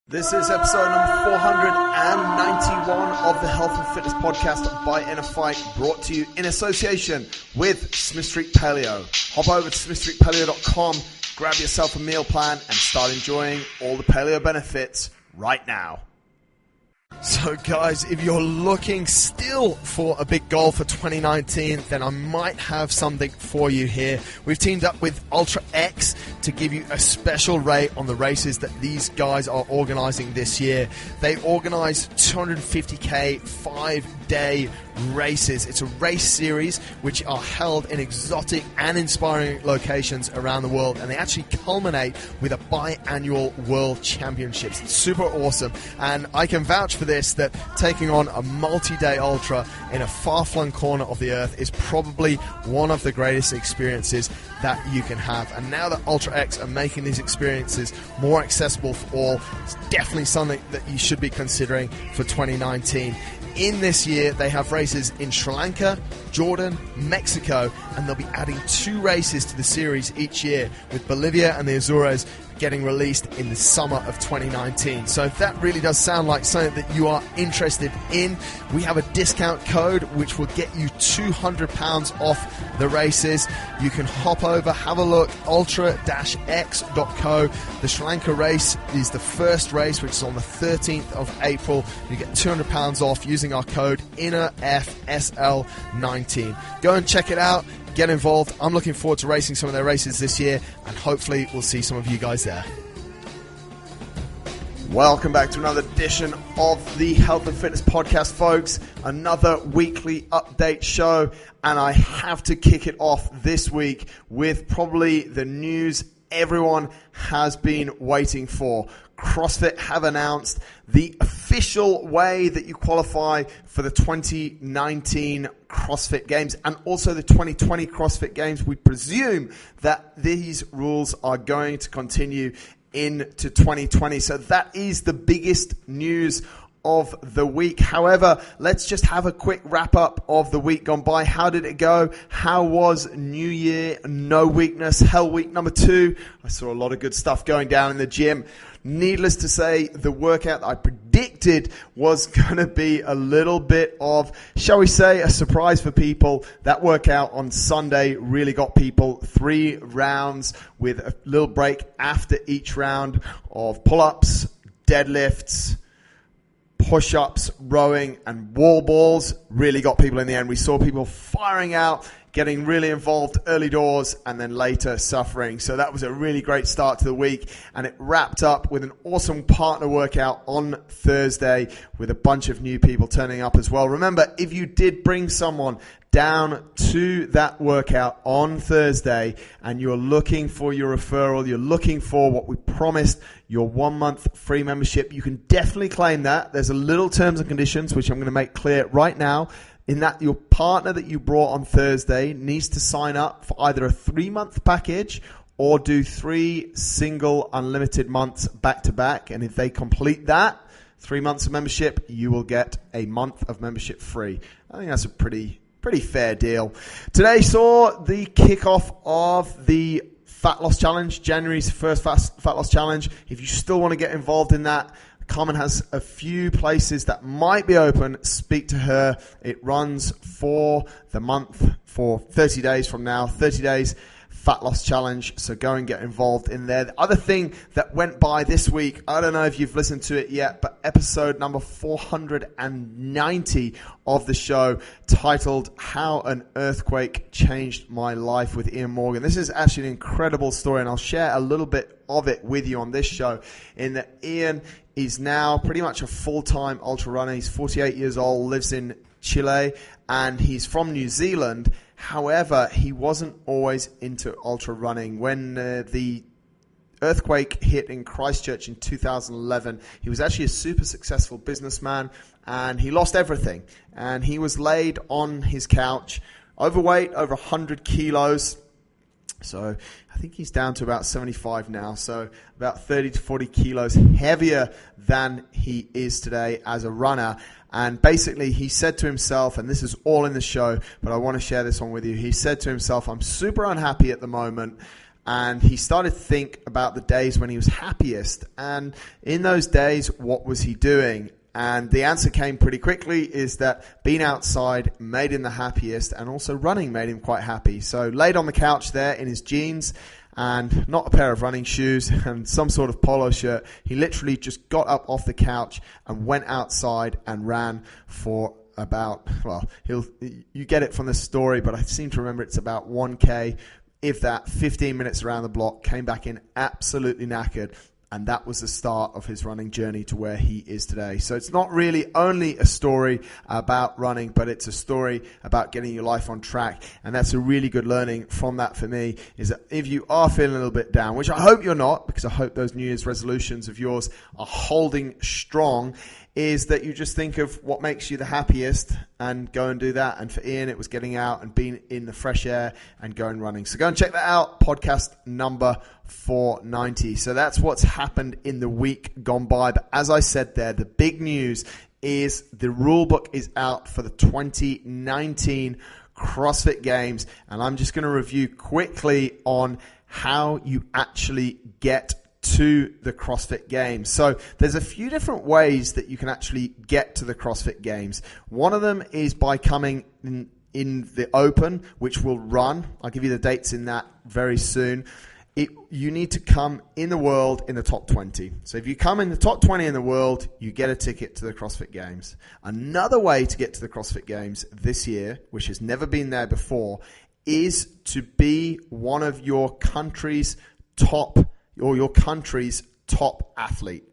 This is episode number 491 of the Health and Fitness Podcast by InnerFight, brought to you in association with Smith Street Paleo. Hop over to smithstreetpaleo.com, grab yourself a meal plan, and start enjoying all the paleo benefits right now. So guys, if you're looking still for a big goal for 2019, then I might have something for you here. We've teamed up with Ultra X to give you a special rate on the races that these guys are organizing this year. They organize 250k 5-day races. It's a race series which are held in exotic and inspiring locations around the world, and they actually culminate with a biannual World Championships. It's super awesome, and I can vouch for this, that taking on a multi-day ultra in a far-flung corner of the earth is probably one of the greatest experiences that you can have. And now that Ultra X are making these experiences more accessible for all, it's definitely something that you should be considering for 2019. In this year, they have races in Sri Lanka, Jordan, Mexico, and they'll be adding 2 races to the series each year, with Bolivia and the Azores getting released in the summer of 2019. So if that really does sound like something that you are interested in, we have a discount code which will get you £200 off the races. You can hop over, have a look, ultra-x.co. The Sri Lanka race is the first race, which is on the 13th of April. You get £200 off using our code INNERFSL19. Go and check it out. Get involved. I'm looking forward to racing some of their races this year, and hopefully we'll see some of you guys there. Welcome back to another edition of the Health and Fitness Podcast, folks. Another weekly update show, and I have to kick it off this week with probably the news everyone has been waiting for. CrossFit have announced the official way that you qualify for the 2019 CrossFit Games and also the 2020 CrossFit Games. We presume that these rules are going to continue into 2020. So that is the biggest news of the week. However, let's just have a quick wrap up of the week gone by. How did it go? How was New Year No Weakness Hell Week number 2? I saw a lot of good stuff going down in the gym. Needless to say, the workout that I predicted was going to be a little bit of, shall we say, a surprise for people. That workout on Sunday really got people 3 rounds with a little break after each round of pull-ups, deadlifts, push-ups, rowing, and wall balls. Really got people in the end. We saw people firing out, getting really involved early doors, and then later suffering. So that was a really great start to the week, and it wrapped up with an awesome partner workout on Thursday with a bunch of new people turning up as well. Remember, if you did bring someone down to that workout on Thursday and you're looking for your referral, you're looking for what we promised, your 1-month free membership, you can definitely claim that. There's a little terms and conditions which I'm going to make clear right now, in that your partner that you brought on Thursday needs to sign up for either a 3-month package or do 3 single unlimited months back to back. And if they complete that 3 months of membership, you will get a month of membership free. I think that's a pretty fair deal. Today saw the kickoff of the Fat Loss Challenge, January's first Fat Loss Challenge. If you still want to get involved in that, Carmen has a few places that might be open. Speak to her. It runs for the month, for 30 days from now, 30 days Fat Loss Challenge. So go and get involved in there. The other thing that went by this week, I don't know if you've listened to it yet, but episode number 490 of the show, titled How an Earthquake Changed My Life with Ian Morgan. This is actually an incredible story, and I'll share a little bit of it with you on this show, in that Ian is now pretty much a full-time ultra runner. He's 48 years old, lives in Chile, and he's from New Zealand. However, he wasn't always into ultra running. When the earthquake hit in Christchurch in 2011, he was actually a super successful businessman, and he lost everything. And he was laid on his couch, overweight, over 100 kilos. So I think he's down to about 75 now, so about 30 to 40 kilos heavier than he is today as a runner. And basically he said to himself, and this is all in the show, but I want to share this one with you. He said to himself, I'm super unhappy at the moment. and he started to think about the days when he was happiest. And in those days, what was he doing? And the answer came pretty quickly, is that being outside made him the happiest, and also running made him quite happy. So laid on the couch there in his jeans and not a pair of running shoes and some sort of polo shirt, he literally just got up off the couch and went outside and ran for about, well, you get it from the story, but I seem to remember it's about 1K, if that, 15 minutes around the block, came back in absolutely knackered. And that was the start of his running journey to where he is today. So it's not really only a story about running, but it's a story about getting your life on track. And that's a really good learning from that for me, is that if you are feeling a little bit down, which I hope you're not, because I hope those New Year's resolutions of yours are holding strong, is that you just think of what makes you the happiest and go and do that. And for Ian, it was getting out and being in the fresh air and going running. So go and check that out, podcast number 490. So that's what's happened in the week gone by. But as I said there, the big news is the rule book is out for the 2019 CrossFit Games. And I'm just going to review quickly on how you actually get to the CrossFit Games. So there's a few different ways that you can actually get to the CrossFit Games. One of them is by coming in the Open, which will run. I'll give you the dates in that very soon. You need to come in the world in the top 20. So if you come in the top 20 in the world, you get a ticket to the CrossFit Games. Another way to get to the CrossFit Games this year, which has never been there before, is to be one of your country's top athlete.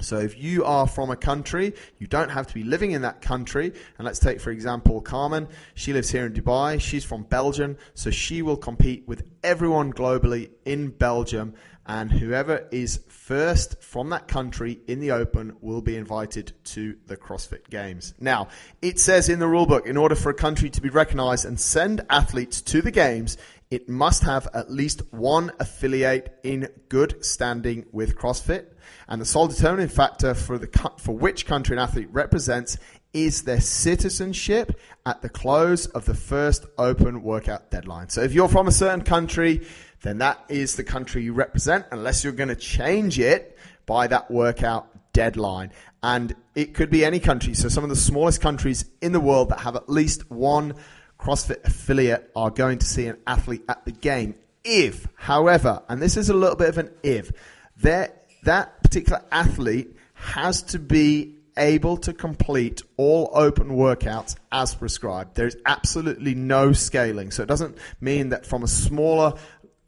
So if you are from a country, you don't have to be living in that country. And let's take, for example, Carmen. She lives here in Dubai. She's from Belgium. So she will compete with everyone globally in Belgium. And whoever is first from that country in the Open will be invited to the CrossFit Games. Now, it says in the rulebook, in order for a country to be recognized and send athletes to the Games, it must have at least one affiliate in good standing with CrossFit. And the sole determining factor for which country an athlete represents is their citizenship at the close of the first Open workout deadline. So if you're from a certain country, then that is the country you represent, unless you're going to change it by that workout deadline. And it could be any country. So some of the smallest countries in the world that have at least one CrossFit affiliate are going to see an athlete at the game. If, however, and this is a little bit of an if, that particular athlete has to be able to complete all Open workouts as prescribed. There's absolutely no scaling. So it doesn't mean that from a smaller,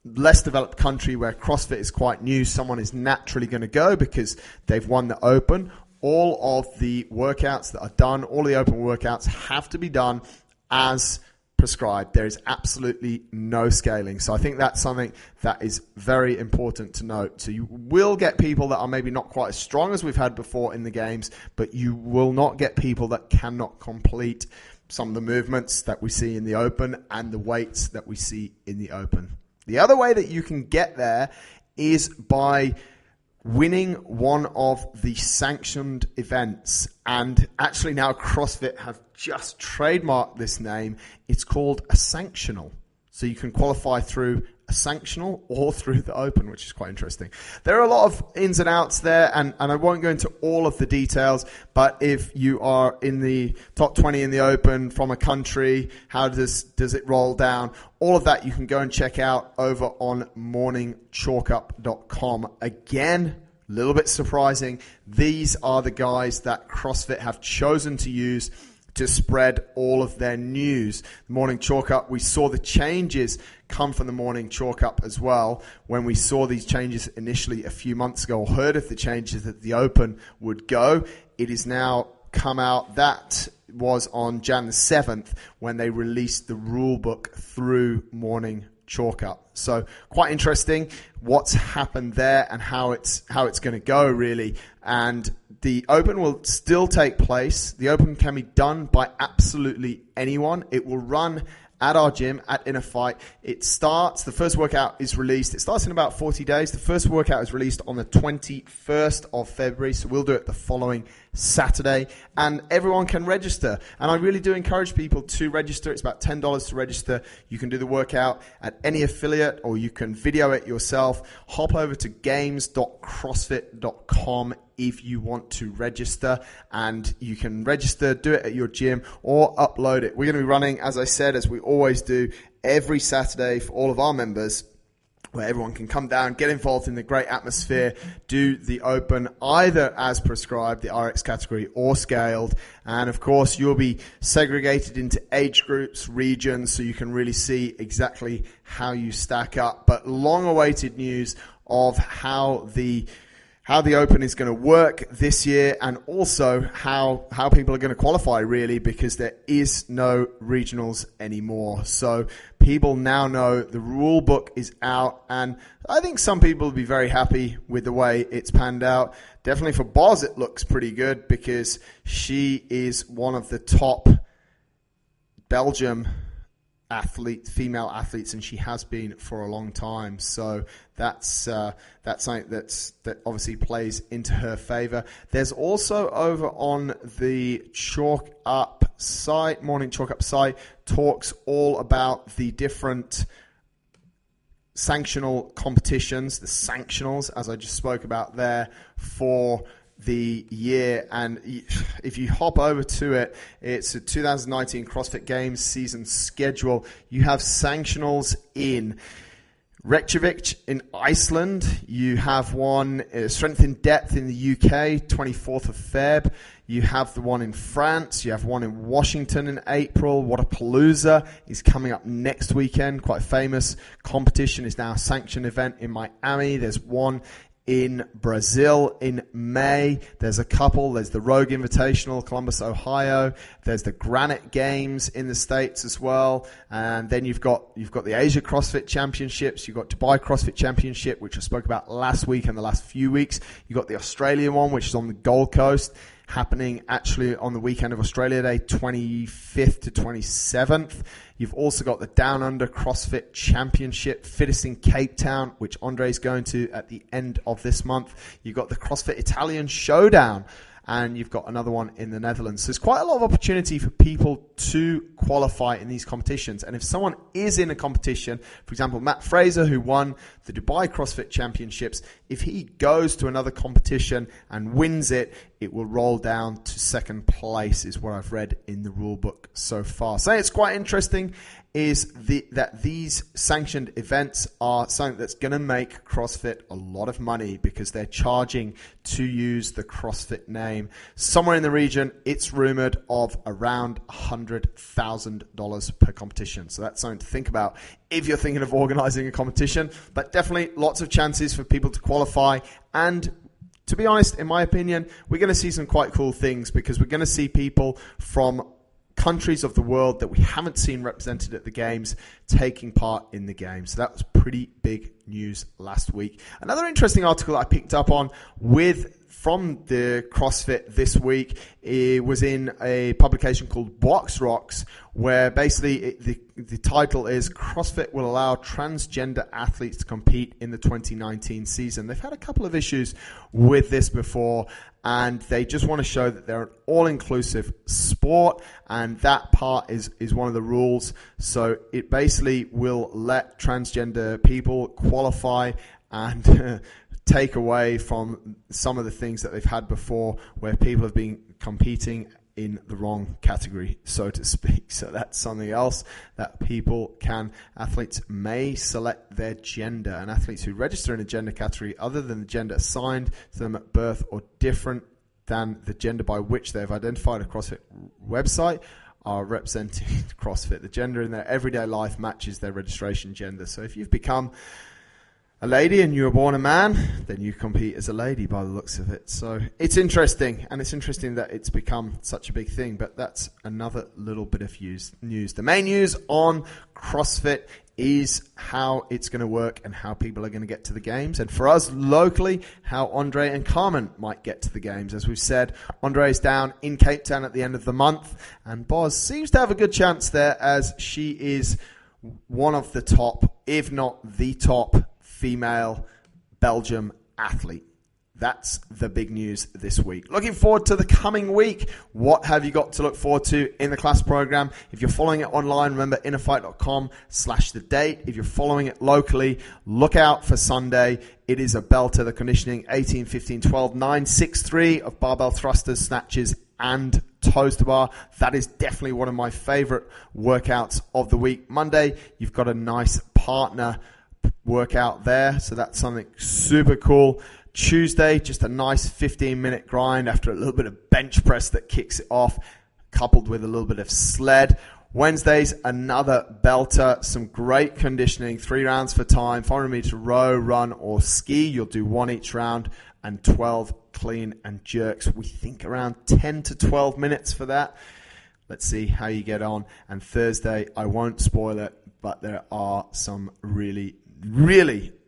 less developed country where CrossFit is quite new, someone is naturally going to go because they've won the Open. All of the workouts that are done, all the Open workouts have to be done as prescribed. There is absolutely no scaling. So I think that's something that is very important to note. So you will get people that are maybe not quite as strong as we've had before in the Games, but you will not get people that cannot complete some of the movements that we see in the Open and the weights that we see in the Open. The other way that you can get there is by winning one of the sanctioned events. And actually now CrossFit have just trademarked this name. It's called a sanctional. So you can qualify through a sanctional or through the Open, which is quite interesting. There are a lot of ins and outs there, and I won't go into all of the details, but if you are in the top 20 in the Open from a country, how does it roll down? All of that you can go and check out over on morningchalkup.com. Again, a little bit surprising. These are the guys that CrossFit have chosen to use to spread all of their news. The Morning Chalk Up, we saw the changes come from the Morning Chalk Up as well. When we saw these changes initially a few months ago, or heard of the changes that the Open would go, it is now come out. That was on Jan the 7th when they released the rule book through Morning Chalk Up. So quite interesting what's happened there and how it's going to go really. And the Open will still take place. The Open can be done by absolutely anyone. It will run at our gym, at InnerFight. The first workout is released. It starts in about 40 days. The first workout is released on the 21st of February, so we'll do it the following Saturday, and everyone can register. And I really do encourage people to register. It's about $10 to register. You can do the workout at any affiliate, or you can video it yourself. Hop over to games.crossfit.com if you want to register, and you can register, do it at your gym, or upload it. We're going to be running, as I said, as we always do, every Saturday for all of our members, where everyone can come down, get involved in the great atmosphere, do the open either as prescribed, the RX category, or scaled. And of course, you'll be segregated into age groups, regions, so you can really see exactly how you stack up. But long-awaited news of how the Open is going to work this year, and also how people are going to qualify, really, because there is no regionals anymore. So people now know the rule book is out, and I think some people will be very happy with the way it's panned out. Definitely for Boz, it looks pretty good, because she is one of the top Belgium female athletes, and she has been for a long time. So that's something that obviously plays into her favor. There's also over on the Chalk Up site, Morning Chalk Up site, talks all about the different sanctional competitions, the sanctionals, as I just spoke about there, for the year. And if you hop over to it, it's a 2019 CrossFit Games season schedule. You have sanctionals in Reykjavik in Iceland. You have one, Strength in Depth in the UK, 24th of Feb. You have the one in France. You have one in Washington in April. Wodapalooza is coming up next weekend. Quite famous competition, is now a sanctioned event in Miami. There's one in Brazil in May. There's a couple. There's the Rogue Invitational, Columbus, Ohio. There's the Granite Games in the States as well. And then you've got the Asia CrossFit Championships. You've got Dubai CrossFit Championship, which I spoke about last week and the last few weeks. You've got the Australian one, which is on the Gold Coast, happening actually on the weekend of Australia Day, 25th to 27th. You've also got the Down Under CrossFit Championship, fittest in Cape Town, which Andre's going to at the end of this month. You've got the CrossFit Italian Showdown, and you've got another one in the Netherlands. So there's quite a lot of opportunity for people to qualify in these competitions. And if someone is in a competition, for example, Matt Fraser, who won the Dubai CrossFit Championships, if he goes to another competition and wins it, it will roll down to second place, is what I've read in the rule book so far. So it's quite interesting is that these sanctioned events are something that's going to make CrossFit a lot of money, because they're charging to use the CrossFit name. Somewhere in the region, it's rumored of around $100,000 per competition. So that's something to think about if you're thinking of organizing a competition. But definitely lots of chances for people to qualify. And to be honest, in my opinion, we're going to see some quite cool things, because we're going to see people from countries of the world that we haven't seen represented at the games taking part in the game. So that was pretty big news last week. Another interesting article I picked up on from the CrossFit this week, it was in a publication called Box Rocks, where basically the title is CrossFit will allow transgender athletes to compete in the 2019 season. They've had a couple of issues with this before, and they just want to show that they're an all-inclusive sport, and that part is one of the rules. So it basically will let transgender people qualify and take away from some of the things that they've had before, where people have been competing in the wrong category, so to speak. So that's something else that athletes may select their gender, and athletes who register in a gender category other than the gender assigned to them at birth or different than the gender by which they have identified a CrossFit website are representing CrossFit. The gender in their everyday life matches their registration gender. So if you've become a lady and you were born a man, then you compete as a lady by the looks of it. So it's interesting, and it's interesting that it's become such a big thing, but that's another little bit of news. The main news on CrossFit is how it's going to work and how people are going to get to the games. And for us locally, how Andre and Carmen might get to the games. As we've said, Andre is down in Cape Town at the end of the month, and Boz seems to have a good chance there, as she is one of the top, if not the top, female Belgium athlete. That's the big news this week. Looking forward to the coming week. What have you got to look forward to in the class program? If you're following it online, remember innerfight.com/the-date. If you're following it locally, look out for Sunday. It is a belter, the conditioning 18, 15, 12, 9, 6, 3 of barbell thrusters, snatches, and toes to bar. That is definitely one of my favorite workouts of the week. Monday, you've got a nice partner workout there, so that's something super cool. Tuesday, just a nice 15-minute grind after a little bit of bench press that kicks it off, coupled with a little bit of sled. Wednesdays, another belter, some great conditioning, 3 rounds for time, 400 meter row, run, or ski. You'll do 1 each round, and 12 clean and jerks. We think around 10 to 12 minutes for that. Let's see how you get on. And Thursday, I won't spoil it, but there are some really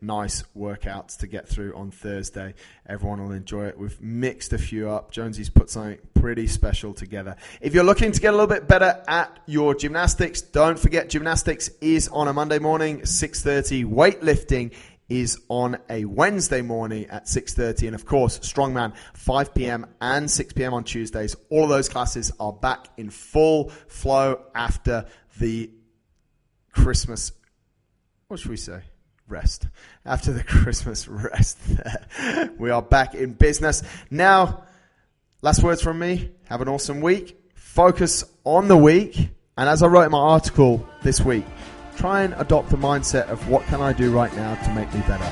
nice workouts to get through on Thursday. Everyone will enjoy it. We've mixed a few up. Jonesy's put something pretty special together. If you're looking to get a little bit better at your gymnastics, don't forget gymnastics is on a Monday morning, 6:30. Weightlifting is on a Wednesday morning at 6:30. And of course, Strongman, 5 p.m. and 6 p.m. on Tuesdays. All of those classes are back in full flow after the Christmas, what should we say? Rest. After the Christmas rest there. We are back in business. Now, last words from me. Have an awesome week. Focus on the week. And as I wrote in my article this week, try and adopt the mindset of what can I do right now to make me better.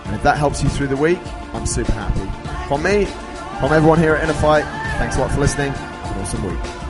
And if that helps you through the week, I'm super happy. From me, from everyone here at InnerFight, thanks a lot for listening. Have an awesome week.